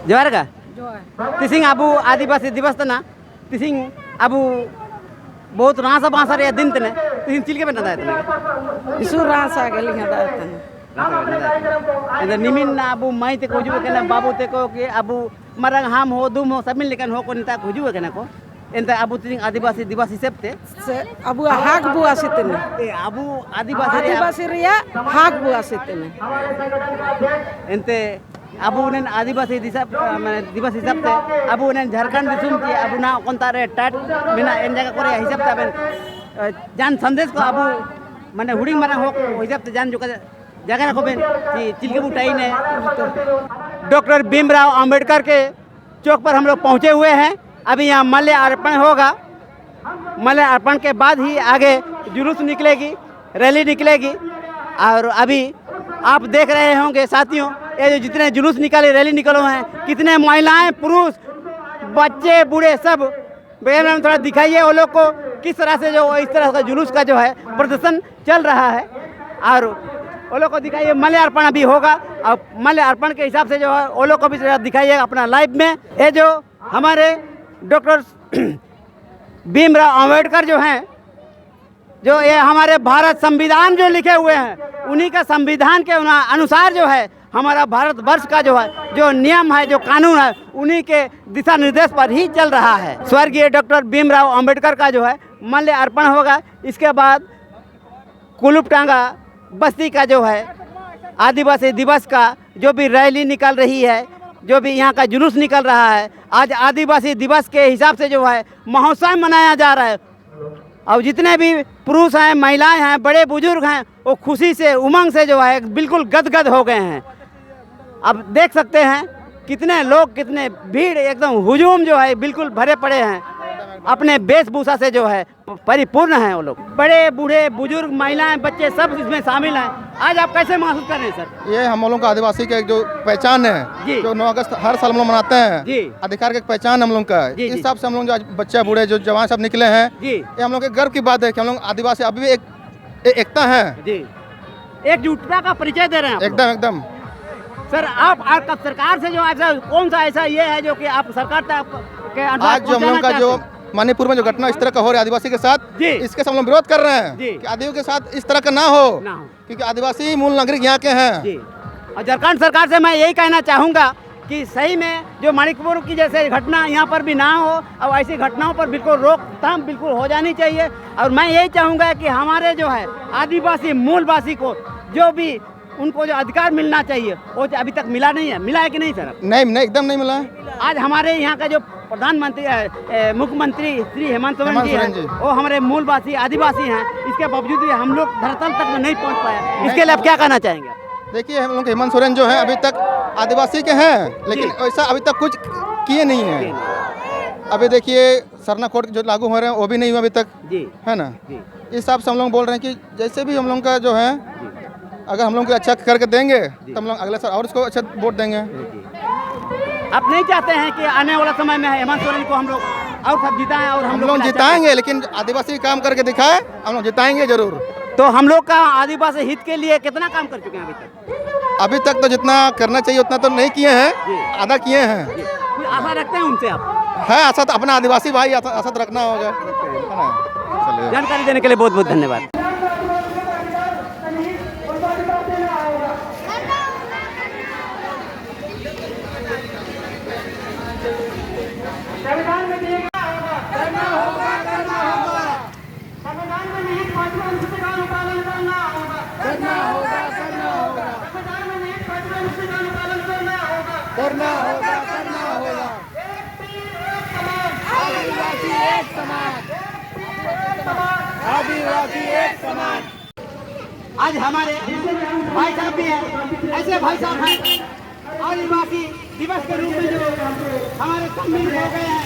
जोहार का तिसिंग अबू आदिवासी दिवस तना तिसिंग अबू बहुत रासा बांसर या दिन तने तिसिंग चिलके में नदा तने इsu rasa gali hada tan इधर निमिन अबू माई ते कोजु केना बाबू ते को के अबू मरंग हम हो दुम हो सब मिल लेकिन हो को निता कोजु केना को एंत अबू तिसिंग आदिवासी दिवस हिसाब ते abu hak bu asitene ए अबू आदिवासी adivasi riya hak bu asitene एंते Abu ने आदिवासी दिवस हिसाब ते अबू ने झारखंड दिसुम की अबू ना कोनतारे टाट मेना एन जगह करे हिसाब ते अबन जान संदेश को अबू माने हुडिंग मारा हो हिसाब ते जान जो जगह रखो बेन कि चिलके बुटाई ने डॉक्टर भीमराव अंबेडकर के चौक पर हम लोग पहुंचे हुए हैं। अभी यहाँ माल्य अर्पण होगा। माल्य अर्पण के बाद ही आगे जुलूस निकलेगी, रैली निकलेगी। और अभी आप देख रहे होंगे साथियों, ये जो जितने जुलूस निकाले रैली निकले हैं, कितने महिलाएं पुरुष बच्चे बूढ़े सब बेहद थोड़ा दिखाइए वो लोग को किस तरह से जो इस तरह का जुलूस का जो है प्रदर्शन चल रहा है। और वो लोग को दिखाइए माल्य अर्पण अभी होगा और माल्य अर्पण के हिसाब से जो है वो लोग को भी दिखाइए अपना लाइव में। ये जो हमारे डॉक्टर भीमराव अंबेडकर जो हैं, जो ये हमारे भारत संविधान जो लिखे हुए हैं उन्हीं का संविधान के अनुसार जो है हमारा भारतवर्ष का जो है जो नियम है जो कानून है उन्हीं के दिशा निर्देश पर ही चल रहा है। स्वर्गीय डॉक्टर भीमराव अंबेडकर का जो है माल्य अर्पण होगा। इसके बाद कुलुपटांगा बस्ती का जो है आदिवासी दिवस का जो भी रैली निकल रही है, जो भी यहाँ का जुलूस निकल रहा है, आज आदिवासी दिवस के हिसाब से जो है महोत्सव मनाया जा रहा है। और जितने भी पुरुष हैं, महिलाएं हैं, बड़े बुजुर्ग हैं, वो खुशी से उमंग से जो है बिल्कुल गदगद हो गए हैं। अब देख सकते हैं कितने लोग, कितने भीड़, एकदम हुजूम जो है बिल्कुल भरे पड़े हैं। अपने वेशभूषा से जो है परिपूर्ण हैं वो लोग। बड़े बूढ़े बुजुर्ग महिलाएं बच्चे सब इसमें शामिल हैं। आज आप कैसे महसूस कर रहे हैं सर? ये हम लोगों का आदिवासी का जो पहचान है, जो 9 अगस्त हर साल हम लोग मनाते हैं, अधिकार की पहचान हम लोग का। इस हिसाब से हम लोग जो बच्चे बूढ़े जो जवान सब निकले हैं, ये हम लोग के गर्व की बात है कि हम लोग आदिवासी अभी भी एकता है, एकजुटता का परिचय दे रहे हैं। एकदम एकदम। सर आप सरकार से जो ऐसा कौन सा ऐसा ये है जो कि आप सरकार के आज जो हम लोग का जो मणिपुर में जो घटना इस तरह का हो रहा है आदिवासी के साथ, इसके हम लोग विरोध कर रहे हैं कि आदिवासियों के साथ इस तरह का ना हो, क्योंकि आदिवासी मूल नागरिक यहाँ के हैं। और झारखंड सरकार से मैं यही कहना चाहूँगा कि सही में जो मणिपुर की जैसे घटना यहाँ पर भी ना हो और ऐसी घटनाओं पर बिल्कुल रोकथाम बिल्कुल हो जानी चाहिए। और मैं यही चाहूँगा कि हमारे जो है आदिवासी मूलवासी को जो भी उनको जो अधिकार मिलना चाहिए वो अभी तक मिला नहीं है। मिला है कि नहीं सर? नहीं, एकदम नहीं मिला। आज हमारे यहाँ का जो प्रधानमंत्री मुख्यमंत्री श्री हेमंत सोरेन जी हैं, वो हमारे मूलवासी आदिवासी हैं, इसके बावजूद भी हम लोग धरातल तक में नहीं पहुँच पाए। इसके लिए आप क्या कहना चाहेंगे? देखिए हम लोग हेमंत सोरेन जो है अभी तक आदिवासी के हैं, लेकिन ऐसा अभी तक कुछ किए नहीं है। अभी देखिए सरना कोड जो लागू हो रहे हैं वो भी नहीं हुआ अभी तक, है ना। इस हिसाब से हम लोग बोल रहे हैं कि जैसे भी हम लोग का जो है अगर हम लोग को अच्छा करके देंगे तो हम लोग अगले साल और उसको अच्छा वोट देंगे। आप नहीं चाहते हैं कि आने वाला समय में हेमंत सोरेन को हम लोग और सब जिताएं? और हम लोग जिताएंगे, लेकिन आदिवासी काम करके दिखाए, हम लोग जिताएंगे जरूर। तो हम लोग का आदिवासी हित के लिए कितना काम कर चुके हैं अभी तक? अभी तक तो जितना करना चाहिए उतना तो नहीं किए हैं, आधा किए हैं। कोई आशा रखते हैं उनसे आप? है आशा, तो अपना आदिवासी भाई आशा तो रखना होगा, है ना। जानकारी देने के लिए बहुत बहुत धन्यवाद। करना होगा। आदिवासी एक समान। आज हमारे भाई साहब भी हैं, ऐसे भाई साहब हैं आदिवासी दिवस के रूप में जो हमारे सम्मिलित हो गए हैं।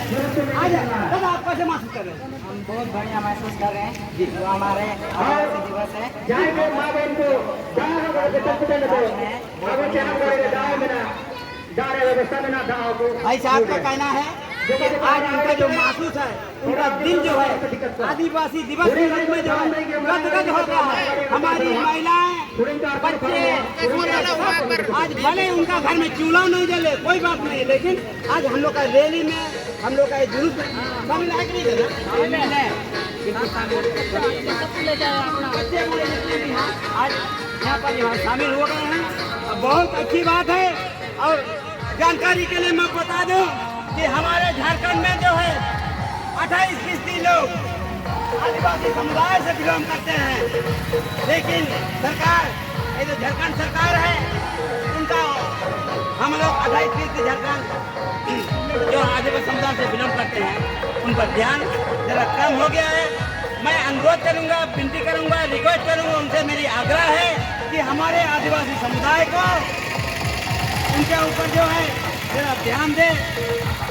आज दादा आप कैसे महसूस कर रहे हैं? हम बहुत बढ़िया महसूस कर रहे हैं जो हमारे आदिवासी दिवस है। भाई साहब का कहना है कि आज उनका जो महसूस है, उनका दिल जो है आदिवासी दिवस के रूप में जो है गदगद हो गया है। हमारी महिलाएं बच्चे, आज भले उनका घर में चूल्हा नहीं जले कोई बात नहीं, लेकिन आज हम लोग का रैली में, हम लोग का ये जुलूस में शामिल है कि नहीं है? बच्चे बूढ़े जितने भी हैं आज यहाँ पर यहाँ शामिल हो गए हैं, बहुत अच्छी बात है। और जानकारी के लिए मैं बता दूं कि हमारे झारखंड में जो है 28% लोग आदिवासी समुदाय से बिलोंग करते हैं, लेकिन सरकार, ये जो झारखंड सरकार है, उनका हम लोग 28% झारखंड जो आदिवासी समुदाय से बिलोंग करते हैं उन पर ध्यान जरा कम हो गया है। मैं अनुरोध करूंगा, विनती करूंगा, रिक्वेस्ट करूंगा, उनसे मेरी आग्रह है कि हमारे आदिवासी समुदाय को उनके ऊपर जो है जरा ध्यान दे,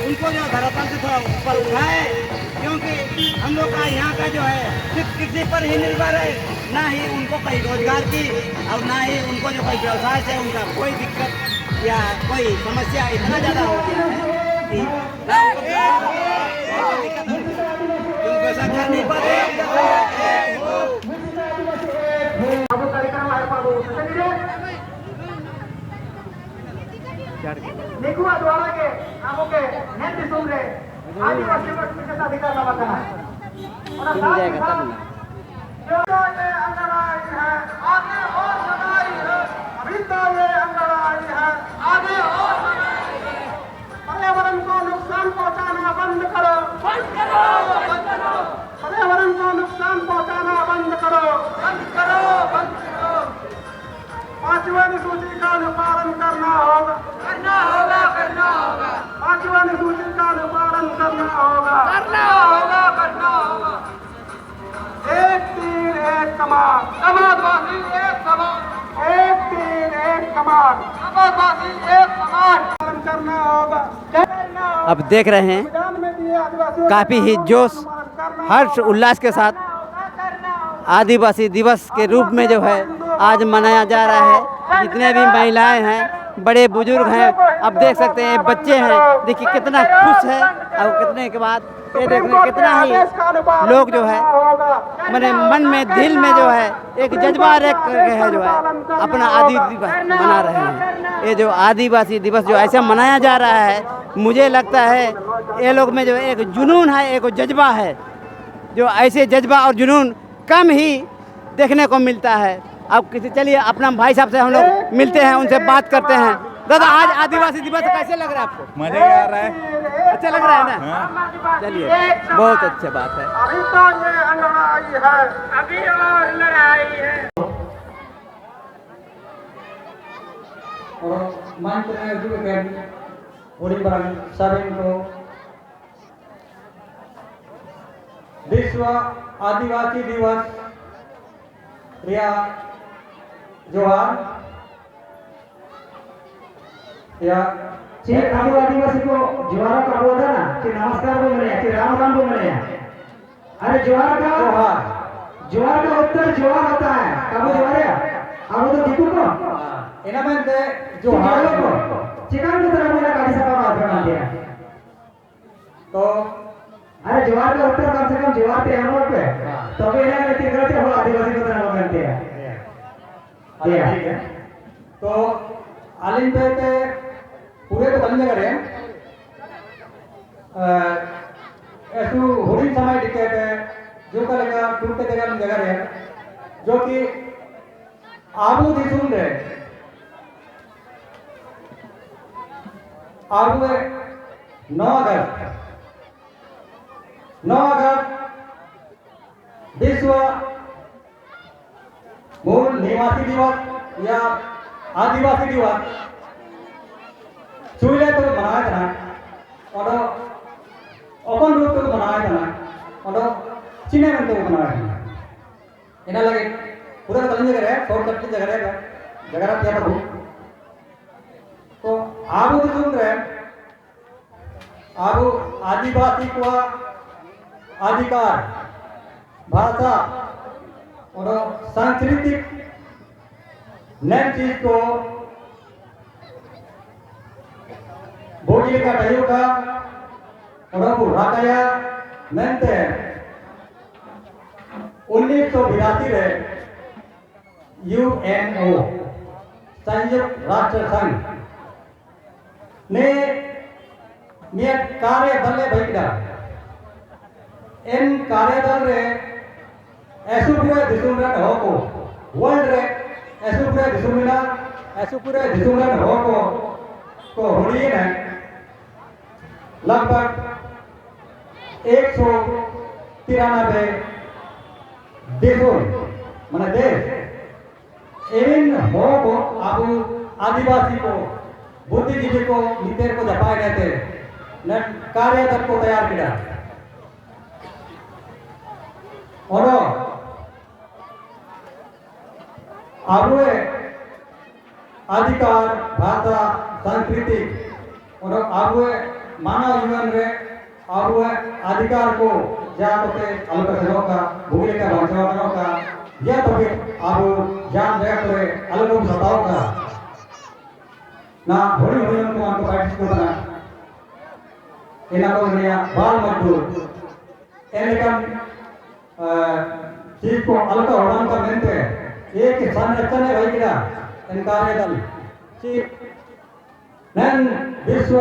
उनको जो धरातल से थोड़ा ऊपर उठाए, क्योंकि हम लोग का यहाँ का जो है सिर्फ कृषि पर ही निर्भर है, ना ही उनको कहीं रोजगार की और ना ही उनको जो कोई व्यवसाय से उनका कोई दिक्कत या कोई समस्या इतना ज़्यादा हो गया है कि दिक्कत उनको ऐसा कर नहीं पाते। निकुआ द्वारा के आमो के नेत्र सुन रहे आदिवासी को विशेष अधिकार का वचन है और साथ ही साथ जो ये अंगड़ाई है आगे और सदाई है, अभी तो ये अंगड़ाई है आगे और सदाई है। पर्यावरण को नुकसान पहुंचाना बंद करो, बंद करो, बंद करो। पर्यावरण को नुकसान पहुंचाना बंद करो, बंद करो, बंद करो। पांचवा अनुसूची का अनुपालन करना होगा, करना होगा, करना होगा। पांचवा अनुसूची का अनुपालन करना होगा, करना होगा, करना होगा। एक तीर एक कमान, समाजवासी एक समान। एक तीर एक कमान, समाजवासी एक समान। पालन करना होगा, करना होगा। अब देख रहे हैं संविधान में दिए आदिवासियों काफी ही जोश, हर्ष उल्लास के साथ आदिवासी दिवस के रूप में जो है आज मनाया जा रहा है। जितने भी महिलाएं हैं, बड़े बुजुर्ग हैं, अब देख सकते हैं बच्चे हैं, देखिए कितना खुश है। और कितने के बाद ये देखने कितना ही लोग जो है मैंने मन में, दिल में जो है एक जज्बा रख करके है जो है अपना आदिवासी दिवस मना रहे हैं। ये जो आदिवासी दिवस जो ऐसा मनाया जा रहा है, मुझे लगता है ये लोग में जो एक जुनून है, एक जज्बा है, जो ऐसे जज्बा और जुनून कम ही देखने को मिलता है। अब किसी, चलिए अपना भाई साहब से हम लोग मिलते हैं, उनसे बात करते हैं। दादा, आज आदिवासी दिवस कैसे लग रहा है आपको? मजा आ रहा है, अच्छा लग रहा है ना? चलिए, बहुत अच्छी बात है। अभी तो ये लड़ाई है, अभी और लड़ाई है। और मंच में juga budi barang saring को विश्व आदिवासी दिवस रिया जोहार या ची आदिवासी को जोहार का बोला ना, ची नमस्कार बोल रहे हैं, ची राम राम बोल रहे हैं। अरे जोहार का उत्तर जोहार होता है, कब जोहार है? अब तो दीपू को एना बनते जोहार को चिकन की तरह बोला काली सभा में आपने दिया। तो अरे जोहार का उत्तर कम से कम जोहार पे हम पे तो भी इन्हें गलती करते हो, आदिवासी को तरह बनते हैं। ठीक है, तो आलिम पे पूरे तो बंद करे ऐसु होरी समय टिकट जो का लगा टूटे जगह है जो कि आबू दिसुन रे आबू 9 अगस्त विश्व मूल निवासी दिवस या आदिवासी दिवस चुले तो मनाया था और अपन रूप तो मनाया था और चीने में तो मनाया था। इन्हें लगे पूरा कल जगह है, 100 कट्टी जगह है, जगह क्या था तो आबू तो सुन रहे आबू आदिवासी को अधिकार भाषा और सांस्कृतिक नई चीज को भोगी का का और राकया मेंते 1982 रे UNO संयुक्त राष्ट्र संघ ने कार्यदल बैठा इन कार्यदल रे ऐसु पूरे दिसुम रन हो को वर्ल्ड रे ऐसु पूरे दिसुम रन हो को होनी है लगभग 193 देशों माने देश इन हो को अब आदिवासी को बुद्धिजीवी को नितेर को दबाए रहते न कार्यदल को तैयार किया और अब अधिकार भाषा संस्कृति और अब मानव जीवन रे अब अधिकार को जाते अलग का भूमि का भाषा का यह तो अब जान रहे करे अलग सताओ का ना होली होली को हमको पार्टिसिपेट करना इनको मेरा बाल मजदूर एनकम चीज को अलग होना का मिलते एक संरक्षण है भाई किरा इन कार्यदल चीज नन विश्व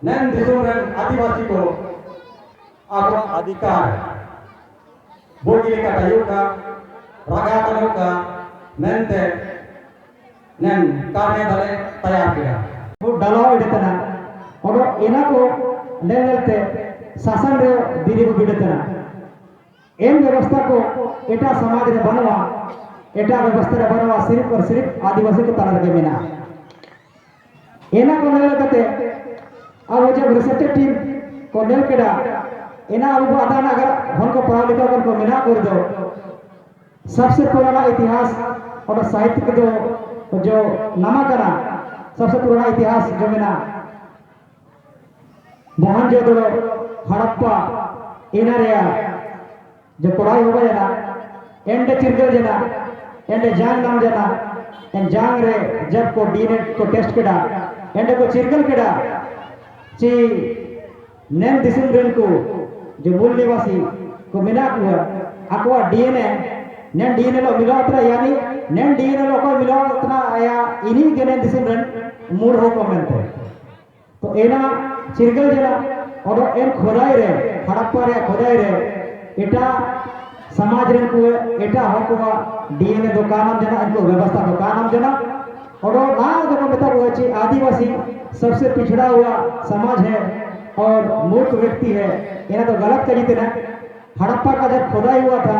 नन दिसुमरन आदिवासी को अपना अधिकार भोगी का तयुग का रागातनों का मेंते नन कार्यदल तैयार किया वो डालाव इडतना और इना को लेते शासन रे दिली को बिडतना एम व्यवस्था को एटा समाज रे बनवा एटा व्यवस्था रे बनवा सिर्फ और सिर्फ आदिवासी को ताला लगे बिना एना को लेते अब जब रिसर्च टीम को नेल केडा एना अब आदान अगर हन को पढ़ा लिखा को मिला कर दो सबसे पुराना इतिहास और साहित्य जो नामाकरण सबसे पुराना इतिहास जो मेना मोहनजोदड़ो हड़प्पा इनारिया जो पढ़ाई हो गया ना एंड चिरगल जना एंड जांग नाम जना एंड जांग रे जब को डीएनए को टेस्ट केडा एंड को चिरगल केडा ची नेम दिसुम रेन को जो मूल निवासी को मिला हुआ अकवा डीएनए नेम डीएनए लो मिला उतना यानी नेम डीएनए लो को मिला उतना आया इन्हीं के नेम दिसुम रेन मूल हो को मिलते तो एना चिरगल जना और एन खोदाई रे हड़प्पा रे खोदाई रे एटा समाज रेन को एटा हो को डीएनए दुकानम जना इनको व्यवस्था दुकानम जना और ना जो बता हुआ ची आदिवासी सबसे पिछड़ा हुआ समाज है और मूर्ख व्यक्ति है यह तो गलत कही थी ना हड़प्पा का जब खोदाई हुआ था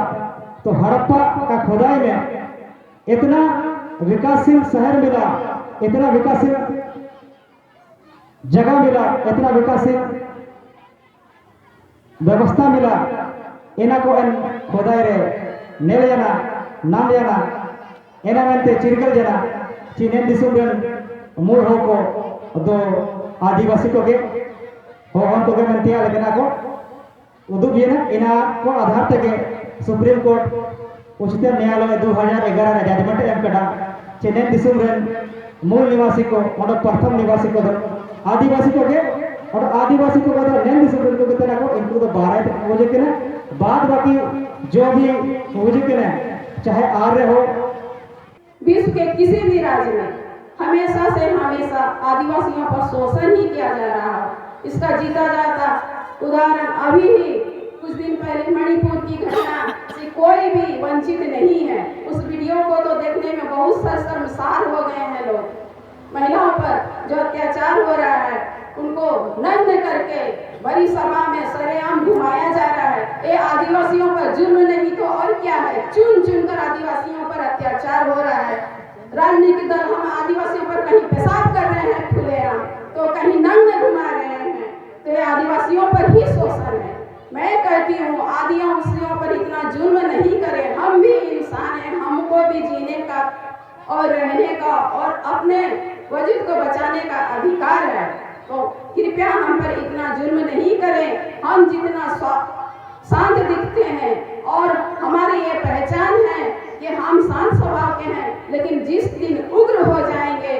तो हड़प्पा का खोदाई में इतना विकासशील शहर मिला इतना विकासशील जगह मिला इतना विकासशील व्यवस्था मिला इना को इन खोदाई रे नेल जना नाम जना इना मेंते चिरगल जना चीनेन दिसुम मूल हो को दो आदिवासी को के हो हम तो के मेंतिया लेना को उदुग ये ना इना को आधार तक सुप्रीम कोर्ट उच्चतम न्यायालय 2011 रे जजमेंट एम कटा चेन्नई दिसुम मूल निवासी को और प्रथम निवासी को आदिवासी को के और आदिवासी को मतलब नेन दिसुम को कितना को इनको तो 12 तक हो जाते ना बाद बाकी जो भी हो जाते ना चाहे आर्य हो विश्व के किसी भी राज्य में हमेशा से हमेशा आदिवासियों पर शोषण ही किया जा रहा है। इसका जीता जाता उदाहरण अभी ही कुछ दिन पहले मणिपुर की घटना से कोई भी वंचित नहीं है। उस वीडियो को तो देखने में बहुत शर्मसार हो गए हैं लोग। महिलाओं पर जो अत्याचार हो रहा है उनको नग्न करके बड़ी सभा में सरेआम घुमाया जा रहा है। ये आदिवासियों पर जुल्म नहीं तो और क्या है। चुन चुन कर आदिवासियों पर अत्याचार हो रहा है। राजनीतिक दल हम आदिवासियों पर कहीं पेशाब कर रहे हैं खुलेआम तो कहीं नग्न घुमा रहे हैं, तो ये आदिवासियों पर ही शोषण है। मैं कहती हूँ आदिवासियों पर इतना जुल्म नहीं करें। हम भी इंसान हैं, हमको भी जीने का और रहने का और अपने वजूद को बचाने का अधिकार है। तो कृपया हम पर इतना जुल्म नहीं करें। हम जितना शांत दिखते हैं और हमारी ये पहचान है कि हम शांत स्वभाव के हैं, लेकिन जिस दिन उग्र हो जाएंगे,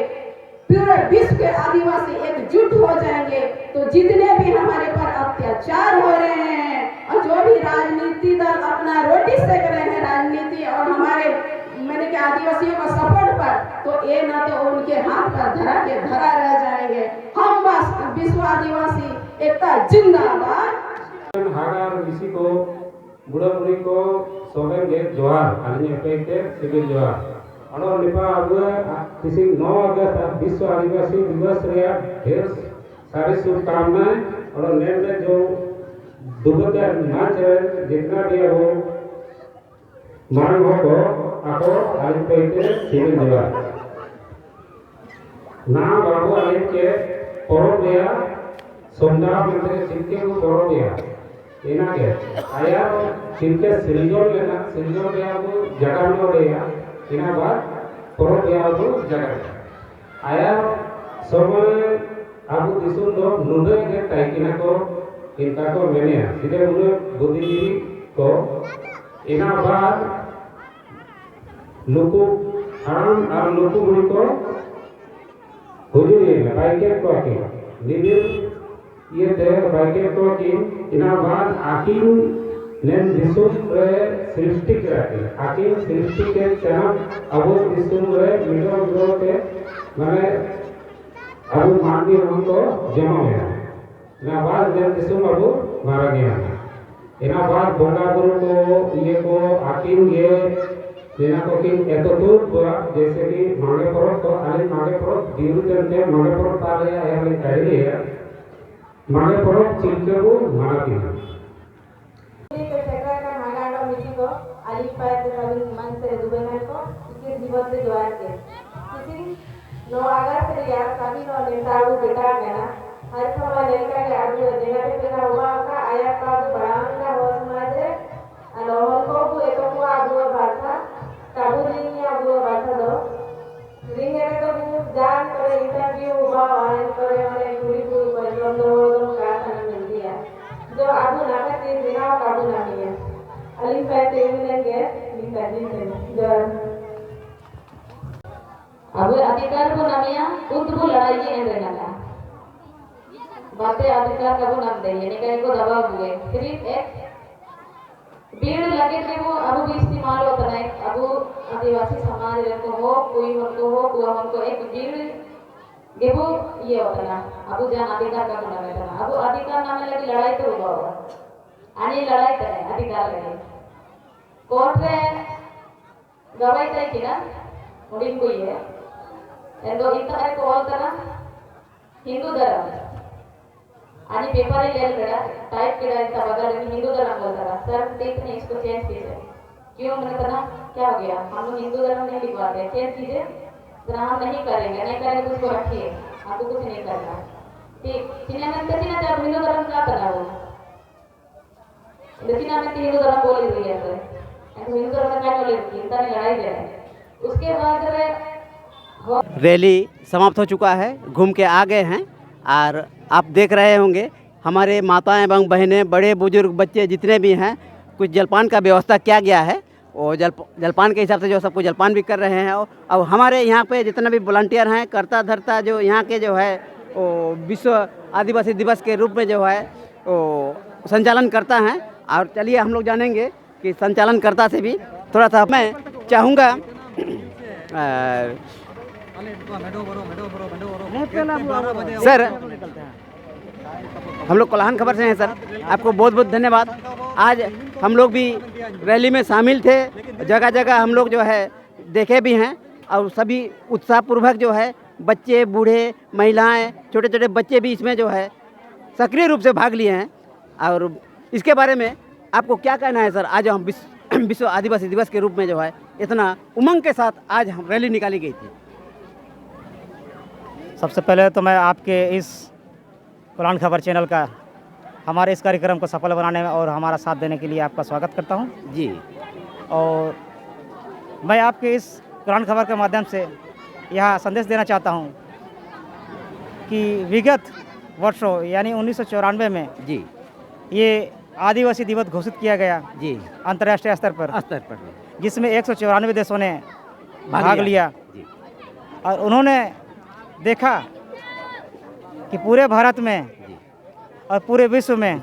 पूरे विश्व के आदिवासी एकजुट हो जाएंगे, तो जितने भी हमारे पर अत्याचार हो रहे हैं और जो भी राजनीति दल अपना रोटी सेक रहे हैं राजनीति और हमारे मैंने क्या आदिवासियों का सपोर्ट पर, तो ये ना तो उनके हाथ पर धरा रह जाएंगे। हम बस विश्व आदिवासी एकता जिंदाबाद। हागार ऋषि को बुढ़ा बुढ़ी को सोबे गे जोहार आलिया पेटे सिविल जोहार और निपा अब किसी 9 अगस्त विश्व आदिवासी दिवस रे ढेर सारी शुभकामनाएं और नेट में जो दुबका नाच है जितना भी है वो मानव को आको आलिया पेटे सिविल जोहार ना बाबू आलिया के परोब दिया सोमदार मंदिर चिंते को परोब दिया इना के आया चिंते सिलजोर लेना सिलजोर दिया वो जगह में दिया इना बाद परोब दिया वो जगह आया समय आबू दिसुम दो नुडे के टाइकिना को इनका को मैंने सीधे उन्हें बुद्धिजीवी को इना बाद लुकु हराम और लुकु बुरी को हुजूरी में बाइके को की निबिल ये ते बाइके को की इना बाद आकिम नेन दिसुम रे सृष्टि करती आकिम सृष्टि के चरण अबो दिसुम रे मिलो मिलो के माने अबो मानवी हमको जमा हुआ इना बाद नेन दिसुम अबो मारा गया इना बाद बोंगा गुरु को ये को आकिम ये देना को कि एतो दूर हुआ जैसे कि मांगे परों तो आले मांगे परों दीरू चलते मांगे परों तार या आले कहली है मांगे परों चिंते को मारती है ये के सेक्रेटरी का मांगाड़ो मीटिंग को आली पाए तो कभी मन से दुबई को इस जीवन से जोड़ के किसी 9 अगस्त रे यार कभी नो नेताओं बेटा गना हर समय लेकर के आदमी जगह पे ना हुआ का आया का बड़ांगा हो समाज रे अलोहन को एको को आबू भाषा काबूली आबू भाषा दो रिंगे तो जान करे इंटरव्यू हुआ ऑनलाइन करे वाले पूरी पूरी परिश्रम दो का थाना मिलती है जो आबू नाका के बिना काबू ना है अली पैसे मिलेंगे लिखा जी जो अब अधिकार को नमिया उनको लड़ाई है रहना बातें अधिकार का वो नाम दे यानी कहीं को दबाव हुए सिर्फ एक भीड़ लगे थे वो अब भी इस्तेमाल होता है अब आदिवासी समाज रे को हो कोई हमको हो कोई हमको एक भीड़ गेबो ये होता ना अब जान अधिकार का गुना है ना अब अधिकार नाम लगी लड़ाई तो हुआ होगा आनी लड़ाई करे अधिकार लगे कोर्ट रे गवाही तय की ना उड़ीन को ये एंदो इतना को बोलता ना हिंदू धर्म आणि पेपर ही ले लेगा टाइप किया इसका बगल में हिंदू धर्म बोलता था सर देख ने इसको चेंज कीजिए क्यों मैंने कहा क्या हो गया हम लोग हिंदू धर्म नहीं लिखवाते चेंज कीजिए जरा हम नहीं करेंगे तो उसको रखिए आपको कुछ नहीं करना ठीक चिन्ह में कैसे ना जब हिंदू धर्म का था वो लेकिन हमें हिंदू धर्म बोल रही है तो हिंदू धर्म का बोल रही है इतना लड़ाई दे उसके बाद रैली समाप्त हो चुका है घूम के आ गए हैं और आप देख रहे होंगे हमारे माताएं एवं बहनें बड़े बुजुर्ग बच्चे जितने भी हैं कुछ जलपान का व्यवस्था किया गया है और जलपान के हिसाब से जो सबको जलपान भी कर रहे हैं और हमारे यहाँ पे जितना भी वॉलंटियर हैं करता धरता जो यहाँ के जो है वो विश्व आदिवासी दिवस के रूप में जो है वो संचालन करता है और चलिए हम लोग जानेंगे कि संचालनकर्ता से भी थोड़ा सा मैं चाहूँगा सर हम लोग कोल्हान खबर से हैं सर आपको बहुत बहुत धन्यवाद आज हम लोग भी रैली में शामिल थे जगह जगह हम लोग जो है देखे भी हैं और सभी उत्साहपूर्वक जो है बच्चे बूढ़े महिलाएं छोटे छोटे बच्चे भी इसमें जो है सक्रिय रूप से भाग लिए हैं और इसके बारे में आपको क्या कहना है सर आज हम विश्व आदिवासी दिवस के रूप में जो है इतना उमंग के साथ आज हम रैली निकाली गई थी। सबसे पहले तो मैं आपके इस कोल्हान खबर चैनल का हमारे इस कार्यक्रम को सफल बनाने में और हमारा साथ देने के लिए आपका स्वागत करता हूं जी। और मैं आपके इस कोल्हान खबर के माध्यम से यह संदेश देना चाहता हूं कि विगत वर्षों यानी 1994 में जी ये आदिवासी दिवस घोषित किया गया जी अंतर्राष्ट्रीय स्तर पर जिसमें 194 देशों ने भाग लिया जी। और उन्होंने देखा कि पूरे भारत में और पूरे विश्व में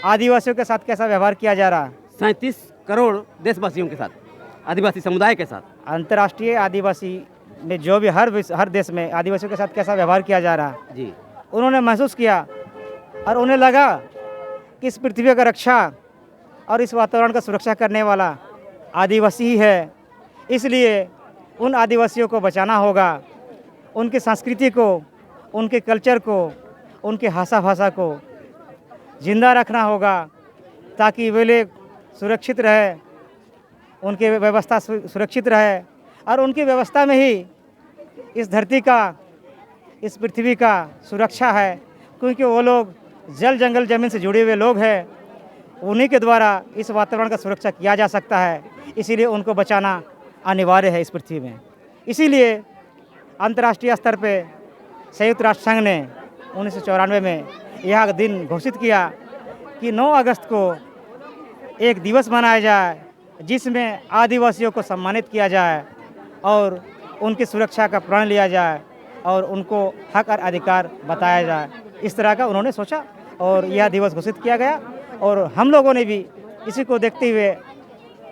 आदिवासियों के साथ कैसा व्यवहार किया जा रहा है। 37 करोड़ देशवासियों के साथ आदिवासी समुदाय के साथ अंतर्राष्ट्रीय आदिवासी ने जो भी हर देश में आदिवासियों के साथ कैसा व्यवहार किया जा रहा है जी, उन्होंने महसूस किया और उन्हें लगा कि इस पृथ्वी का रक्षा और इस वातावरण का सुरक्षा करने वाला आदिवासी ही है। इसलिए उन आदिवासियों को बचाना होगा, उनकी संस्कृति को, उनके कल्चर को, उनके भाषा को जिंदा रखना होगा ताकि वे लोग सुरक्षित रहे, उनकी व्यवस्था सुरक्षित रहे और उनकी व्यवस्था में ही इस धरती का, इस पृथ्वी का सुरक्षा है, क्योंकि वो लोग जल जंगल ज़मीन से जुड़े हुए लोग हैं। उन्हीं के द्वारा इस वातावरण का सुरक्षा किया जा सकता है, इसीलिए उनको बचाना अनिवार्य है इस पृथ्वी में। इसीलिए अंतर्राष्ट्रीय स्तर पे संयुक्त राष्ट्र संघ ने 1994 में यह दिन घोषित किया कि 9 अगस्त को एक दिवस मनाया जाए जिसमें आदिवासियों को सम्मानित किया जाए और उनकी सुरक्षा का प्रण लिया जाए और उनको हक और अधिकार बताया जाए। इस तरह का उन्होंने सोचा और यह दिवस घोषित किया गया और हम लोगों ने भी इसी को देखते हुए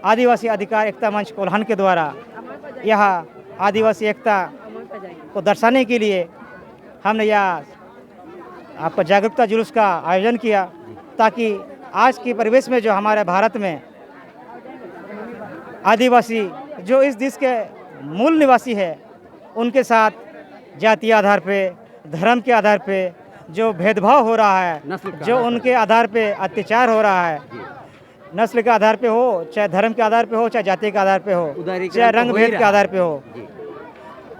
आदिवासी अधिकार एकता मंच कोल्हान के द्वारा यह आदिवासी एकता को दर्शाने के लिए हमने यह आपका जागरूकता जुलूस का आयोजन किया ताकि आज के परिवेश में जो हमारे भारत में आदिवासी जो इस देश के मूल निवासी है उनके साथ जातीय आधार पे, धर्म के आधार पे जो भेदभाव हो रहा है, जो उनके आधार पे अत्याचार हो रहा है, नस्ल के आधार पे हो, चाहे धर्म के आधार पे हो, चाहे जाति के आधार पे हो, चाहे रंग भेद के आधार पे हो,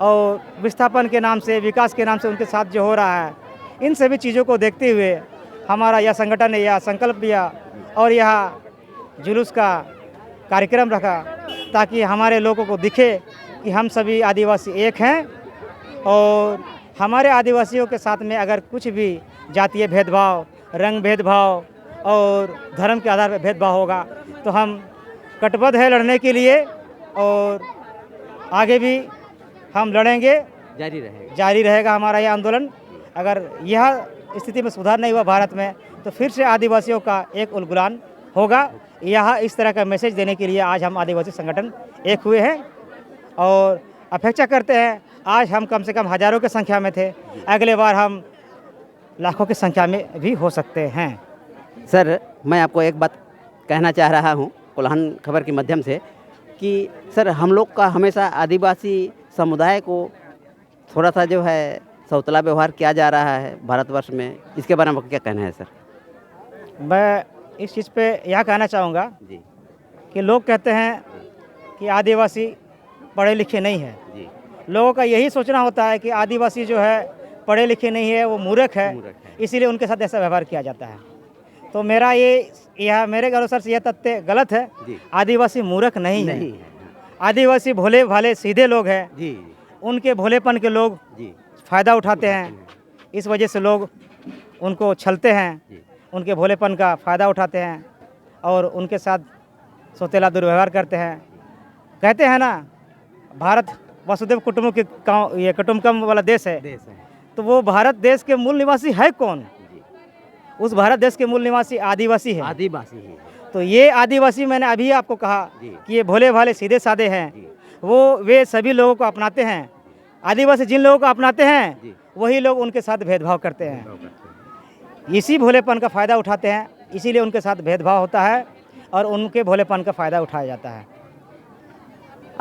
और विस्थापन के नाम से, विकास के नाम से उनके साथ जो हो रहा है, इन सभी चीज़ों को देखते हुए हमारा यह संगठन ने यह संकल्प लिया और यह जुलूस का कार्यक्रम रखा ताकि हमारे लोगों को दिखे कि हम सभी आदिवासी एक हैं और हमारे आदिवासियों के साथ में अगर कुछ भी जातीय भेदभाव, रंग भेदभाव और धर्म के आधार पर भेदभाव होगा तो हम कटिबद्ध है लड़ने के लिए और आगे भी हम लड़ेंगे, जारी रहेगा हमारा यह आंदोलन। अगर यह स्थिति में सुधार नहीं हुआ भारत में तो फिर से आदिवासियों का एक उलगुलान होगा। यह इस तरह का मैसेज देने के लिए आज हम आदिवासी संगठन एक हुए हैं और अपेक्षा करते हैं आज हम कम से कम हज़ारों की संख्या में थे, अगले बार हम लाखों की संख्या में भी हो सकते हैं। सर मैं आपको एक बात कहना चाह रहा हूँ कोल्हान खबर के माध्यम से कि सर हम लोग का हमेशा आदिवासी समुदाय को थोड़ा सा जो है सौतला व्यवहार किया जा रहा है भारतवर्ष में, इसके बारे में क्या कहना है सर? मैं इस चीज़ पे यह कहना चाहूँगा कि लोग कहते हैं कि आदिवासी पढ़े लिखे नहीं है। लोगों का यही सोचना होता है कि आदिवासी जो है पढ़े लिखे नहीं है, वो मूर्ख है, इसीलिए उनके साथ ऐसा व्यवहार किया जाता है। तो मेरा यह मेरे अनुसार से यह तथ्य गलत है। आदिवासी मूर्ख नहीं है, आदिवासी भोले भाले सीधे लोग हैं। उनके भोलेपन के लोग फ़ायदा उठाते हैं, इस वजह से लोग उनको छलते हैं, उनके भोलेपन का फ़ायदा उठाते हैं और उनके साथ सौतेला दुर्व्यवहार करते हैं। कहते हैं ना भारत वसुदेव कुटुम्बकम वाला देश है, तो वो भारत देश के मूल निवासी है कौन? उस भारत देश के मूल निवासी आदिवासी है। तो ये आदिवासी मैंने अभी आपको कहा कि ये भोले भाले सीधे साधे हैं, वे सभी लोगों को अपनाते हैं। आदिवासी जिन लोगों को अपनाते हैं वही लोग उनके साथ भेदभाव करते हैं, इसी भोलेपन का फ़ायदा उठाते हैं, इसीलिए उनके साथ भेदभाव होता है और उनके भोलेपन का फ़ायदा उठाया जाता है।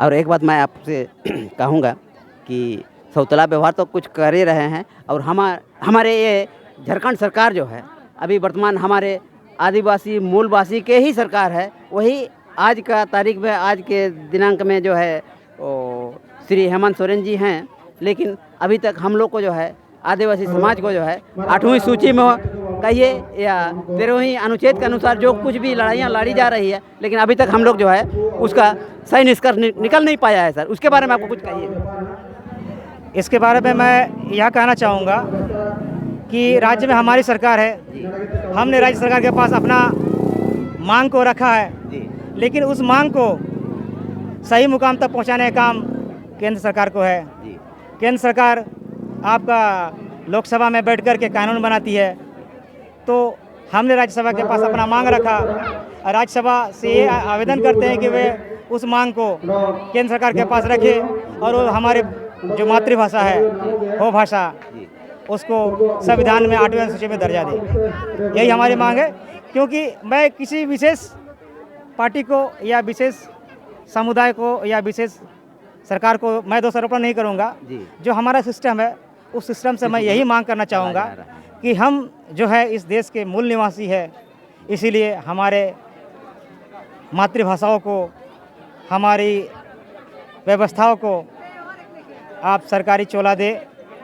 और एक बात मैं आपसे कहूँगा कि सौतला व्यवहार तो कुछ कर ही रहे हैं और हमारे ये झारखंड सरकार जो है अभी वर्तमान हमारे आदिवासी मूलवासी के ही सरकार है, वही आज का तारीख में, आज के दिनांक में जो है श्री हेमंत सोरेन जी हैं, लेकिन अभी तक हम लोग को जो है आदिवासी समाज को जो है 8वीं सूची में कहिए या 13वीं अनुच्छेद के अनुसार जो कुछ भी लड़ाइयाँ लड़ी जा रही है, लेकिन अभी तक हम लोग जो है उसका सही निष्कर्ष निकल नहीं पाया है। सर उसके बारे में आपको कुछ कहिए। इसके बारे में मैं यह कहना चाहूँगा कि राज्य में हमारी सरकार है, हमने राज्य सरकार के पास अपना मांग को रखा है, लेकिन उस मांग को सही मुकाम तक पहुँचाने का काम केंद्र सरकार को है। केंद्र सरकार आपका लोकसभा में बैठ कर के कानून बनाती है, तो हमने राज्यसभा के पास अपना मांग रखा। राज्यसभा से ये आवेदन करते हैं कि वे उस मांग को केंद्र सरकार के पास रखे और वो हमारे जो मातृभाषा है वो भाषा उसको संविधान में 8वें अनुसूची में दर्जा दे। यही हमारी मांग है, क्योंकि मैं किसी विशेष पार्टी को या विशेष समुदाय को या विशेष सरकार को मैं दोषारोपण नहीं करूंगा। जो हमारा सिस्टम है उस सिस्टम से मैं यही मांग करना चाहूँगा कि हम जो है इस देश के मूल निवासी है, इसीलिए हमारे मातृभाषाओं को, हमारी व्यवस्थाओं को आप सरकारी चोला दे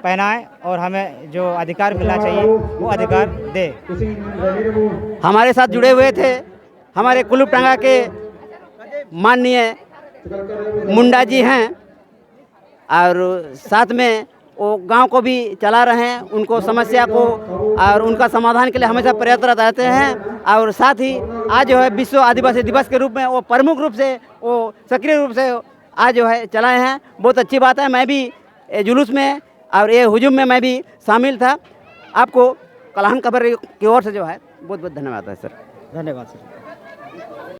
पहनाएं और हमें जो अधिकार मिलना चाहिए वो अधिकार दे। हमारे साथ जुड़े हुए थे हमारे कुलुपटांगा के माननीय मुंडा जी हैं और साथ में वो गांव को भी चला रहे हैं, उनको समस्या को और उनका समाधान के लिए हमेशा प्रयत्नरत रहते हैं। और साथ ही आज जो है विश्व आदिवासी दिवस के रूप में वो प्रमुख रूप से वो सक्रिय रूप से आज जो है चलाए हैं। बहुत अच्छी बात है। मैं भी जुलूस में और ये हुजूम में मैं भी शामिल था। आपको कलाहन खबर की ओर से जो है बहुत बहुत धन्यवाद है सर। धन्यवाद सर।